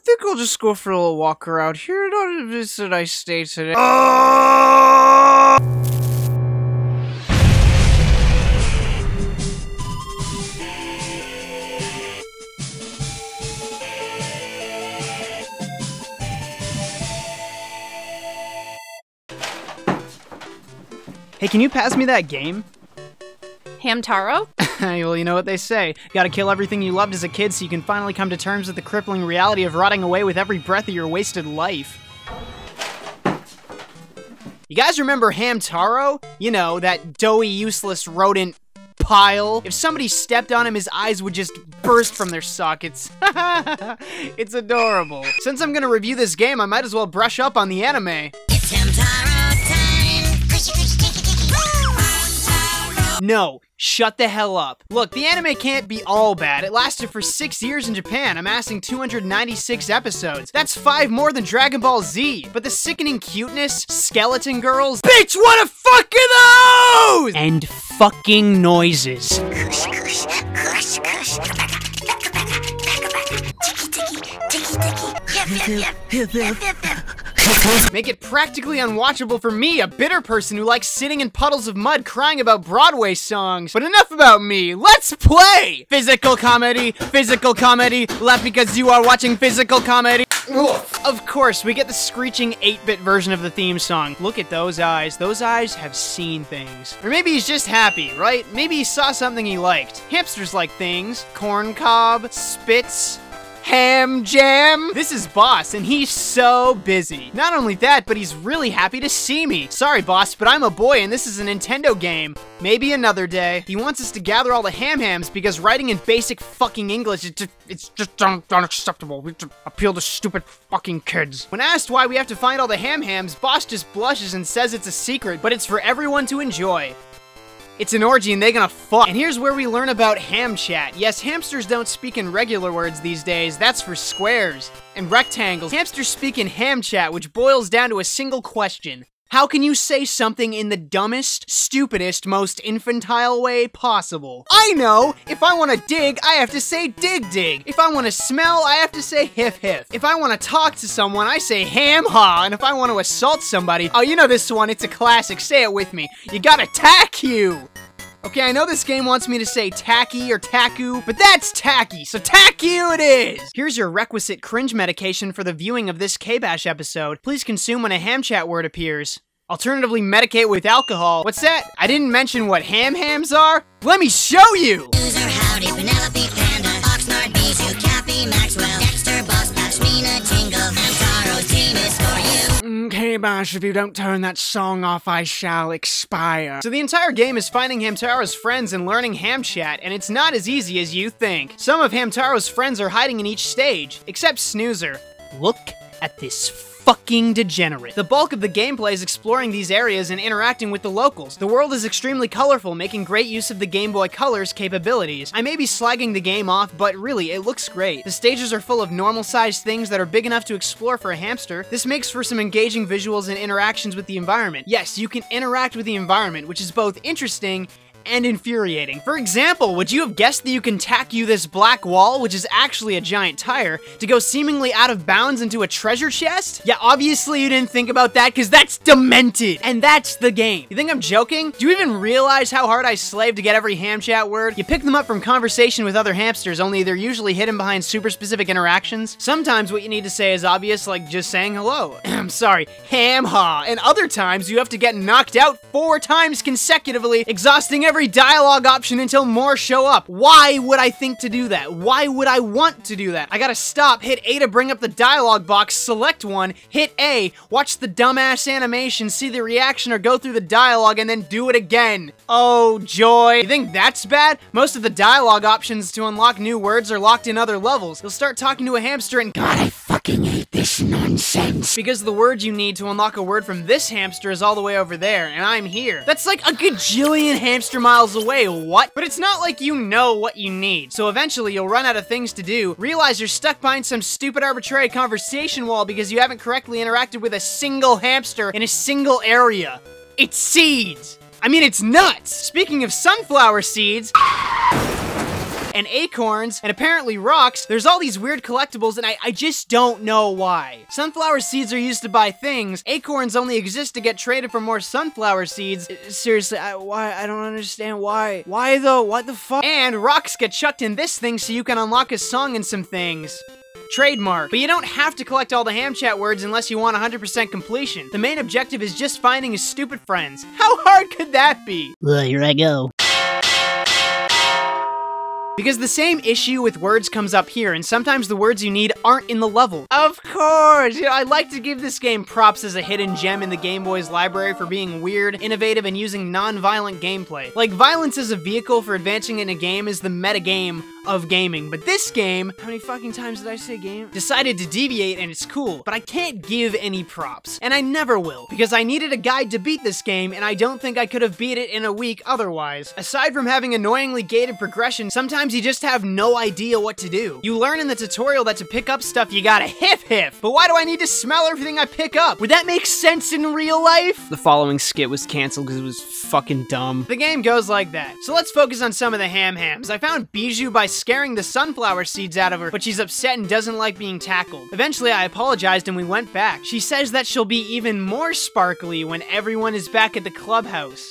think I'll just go for a little walk around here. Not visit I stay today. Hey, can you pass me that game? Hamtaro? Well, you know what they say. Gotta kill everything you loved as a kid so you can finally come to terms with the crippling reality of rotting away with every breath of your wasted life. You guys remember Hamtaro? You know, that doughy, useless rodent pile. If somebody stepped on him, his eyes would just burst from their sockets. It's adorable. Since I'm gonna review this game, I might as well brush up on the anime. It's Hamtaro time. No, shut the hell up. Look, the anime can't be all bad. It lasted for 6 years in Japan, amassing 296 episodes. That's 5 more than Dragon Ball Z. But the sickening cuteness, skeleton girls, bitch, what the fuck are those? And fucking noises. Kush, kush, kush, kush. Tiki, tiki. Make it practically unwatchable for me, a bitter person who likes sitting in puddles of mud crying about Broadway songs. But enough about me, let's play! Physical comedy, laugh because you are watching physical comedy. Of course, we get the screeching 8-bit version of the theme song. Look at those eyes have seen things. Or maybe he's just happy, right? Maybe he saw something he liked. Hamsters like things, corn cob, spits, ham jam. This is Boss, and he's so busy. Not only that, but he's really happy to see me. Sorry, Boss, but I'm a boy, and this is a Nintendo game. Maybe another day. He wants us to gather all the ham-hams because writing in basic fucking English, it's just unacceptable. We just appeal to stupid fucking kids. When asked why we have to find all the ham-hams, Boss just blushes and says it's a secret, but it's for everyone to enjoy. It's an orgy and they gonna fuck. And here's where we learn about ham chat. Yes, hamsters don't speak in regular words these days. That's for squares and rectangles. Hamsters speak in ham chat, which boils down to a single question. How can you say something in the dumbest, stupidest, most infantile way possible? I know! If I want to dig, I have to say dig dig. If I want to smell, I have to say hiff hiff. If I want to talk to someone, I say ham ha. And if I want to assault somebody, oh, you know this one, it's a classic, say it with me. You gotta tack you! Okay, I know this game wants me to say tacky or taku, but that's tacky, so tack you it is! Here's your requisite cringe medication for the viewing of this KBash episode. Please consume when a ham chat word appears. Alternatively, medicate with alcohol. What's that? I didn't mention what ham-hams are? Let me show you! User, howdy, Penelope, Panda, Oxnard, Bijou, Cappy, Maxwell, Dexter, Boss, Pashmina, Tingle, Hamtaro's team is for you. KBash, if you don't turn that song off, I shall expire. So the entire game is finding Hamtaro's friends and learning ham chat, and it's not as easy as you think. Some of Hamtaro's friends are hiding in each stage, except Snoozer. Look at this fucking degenerate. The bulk of the gameplay is exploring these areas and interacting with the locals. The world is extremely colorful, making great use of the Game Boy Color's capabilities. I may be slagging the game off, but really, it looks great. The stages are full of normal-sized things that are big enough to explore for a hamster. This makes for some engaging visuals and interactions with the environment. Yes, you can interact with the environment, which is both interesting and infuriating. For example, would you have guessed that you can tack you this black wall, which is actually a giant tire, to go seemingly out of bounds into a treasure chest? Yeah, obviously you didn't think about that, because that's demented! And that's the game. You think I'm joking? Do you even realize how hard I slaved to get every ham chat word? You pick them up from conversation with other hamsters, only they're usually hidden behind super specific interactions. Sometimes what you need to say is obvious, like just saying hello. I'm sorry, ham ha. And other times you have to get knocked out 4 times consecutively, exhausting every dialogue option until more show up. Why would I think to do that? Why would I want to do that? I gotta stop, hit A to bring up the dialogue box, select one, hit A, watch the dumbass animation, see the reaction or go through the dialogue, and then do it again. Oh, joy. You think that's bad? Most of the dialogue options to unlock new words are locked in other levels. You'll start talking to a hamster and God, I fucking hate this nonsense. Because the word you need to unlock a word from this hamster is all the way over there, and I'm here. That's like a gajillion hamster miles away, what? But it's not like you know what you need. So eventually you'll run out of things to do, realize you're stuck behind some stupid arbitrary conversation wall because you haven't correctly interacted with a single hamster in a single area. It's seeds. I mean, it's nuts. Speaking of sunflower seeds, and acorns, and apparently rocks. There's all these weird collectibles, and I just don't know why. Sunflower seeds are used to buy things. Acorns only exist to get traded for more sunflower seeds. Seriously, why? I don't understand why. Why though? What the fuck? And rocks get chucked in this thing so you can unlock a song and some things. Trademark. But you don't have to collect all the Hamchat words unless you want 100% completion. The main objective is just finding his stupid friends. How hard could that be? Well, here I go. Because the same issue with words comes up here, and sometimes the words you need aren't in the level. Of course! You know, I'd like to give this game props as a hidden gem in the Game Boy's library for being weird, innovative, and using non-violent gameplay. Like, violence as a vehicle for advancing in a game is the metagame of gaming, but this game, how many fucking times did I say game? Decided to deviate, and it's cool, but I can't give any props. And I never will, because I needed a guide to beat this game, and I don't think I could have beat it in a week otherwise. Aside from having annoyingly gated progression, sometimes you just have no idea what to do. You learn in the tutorial that to pick up stuff you gotta hiff, but why do I need to smell everything I pick up? Would that make sense in real life? The following skit was canceled because it was fucking dumb. The game goes like that. So let's focus on some of the hams. I found Bijou by scaring the sunflower seeds out of her, but she's upset and doesn't like being tackled. Eventually I apologized and we went back. She says that she'll be even more sparkly when everyone is back at the clubhouse.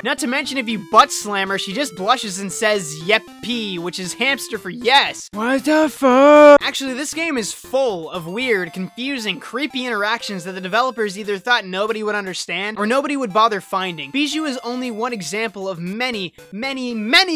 Not to mention, if you butt slam her, she just blushes and says yeppy, which is hamster for yes. What the fuck? Actually, this game is full of weird, confusing, creepy interactions that the developers either thought nobody would understand or nobody would bother finding. Bijou is only one example of many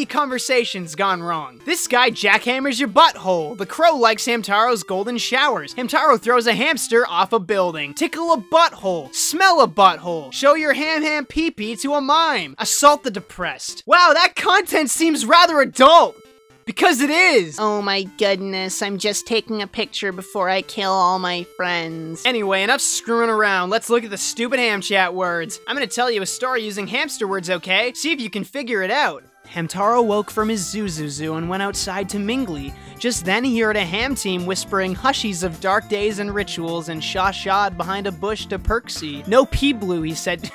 conversations gone wrong. This guy jackhammers your butthole. The crow likes Hamtaro's golden showers. Hamtaro throws a hamster off a building. Tickle a butthole. Smell a butthole. Show your ham pee-pee to a mime. Assault the depressed. Wow, that content seems rather adult. Because it is! Oh my goodness, I'm just taking a picture before I kill all my friends. Anyway, enough screwing around. Let's look at the stupid Hamchat words. I'm gonna tell you a story using hamster words, okay? See if you can figure it out. Hamtaro woke from his zoo and went outside to Mingli. Just then he heard a ham team whispering hushies of dark days and rituals and shawshawed behind a bush to Perksy. No pea blue, he said.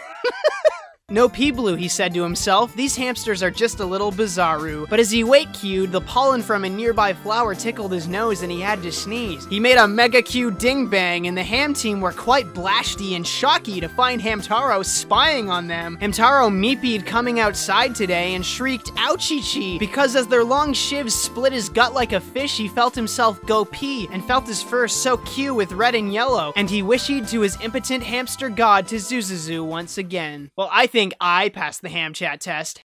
No pea blue, he said to himself. These hamsters are just a little bizarro. But as he wait-queued, the pollen from a nearby flower tickled his nose and he had to sneeze. He made a mega-cue ding-bang and the ham team were quite blasty and shocky to find Hamtaro spying on them. Hamtaro meepied coming outside today and shrieked ouchie-chee because as their long shivs split his gut like a fish, he felt himself go pee and felt his fur so cue with red and yellow, and he wished to his impotent hamster god to Zuzuzu once again. Well, I think I passed the Hamchat test.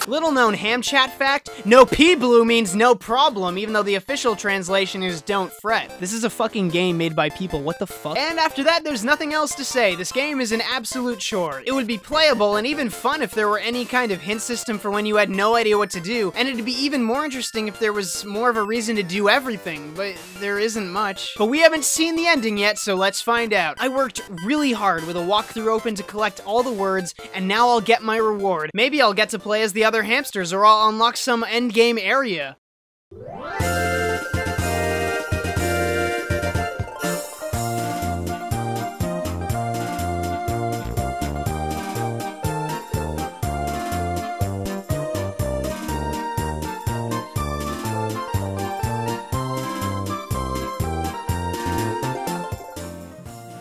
Little known Hamchat fact, no pea blue means no problem, even though the official translation is don't fret. This is a fucking game made by people, what the fuck? And after that, there's nothing else to say. This game is an absolute chore. It would be playable and even fun if there were any kind of hint system for when you had no idea what to do, and it'd be even more interesting if there was more of a reason to do everything, but there isn't much. But we haven't seen the ending yet, so let's find out. I worked really hard with a walkthrough open to collect all the words, and now I'll get my reward. Maybe I'll get to play as the other hamsters, or I'll unlock some endgame area.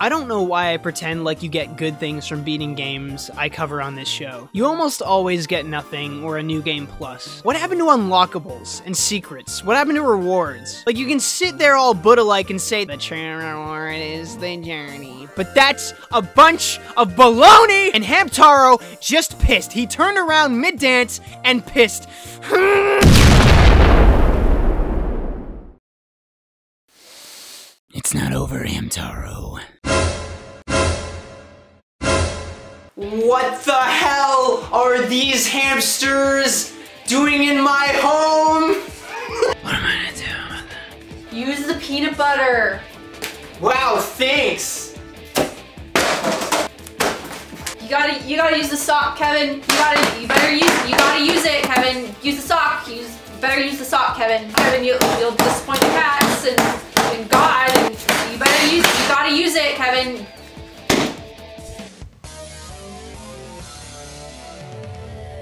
I don't know why I pretend like you get good things from beating games I cover on this show. You almost always get nothing or a new game plus. What happened to unlockables and secrets? What happened to rewards? Like, you can sit there all Buddha-like and say, the true reward is the journey. But that's a bunch of baloney! And Hamtaro just pissed. He turned around mid-dance and pissed. It's not over, Hamtaro. What the hell are these hamsters doing in my home? What am I gonna do about that? Use the peanut butter. Wow, thanks. You gotta use the sock, Kevin. You better use it, Kevin. Use the sock. Better use the sock, Kevin. Kevin, you'll disappoint the cats and God. And you gotta use it, Kevin.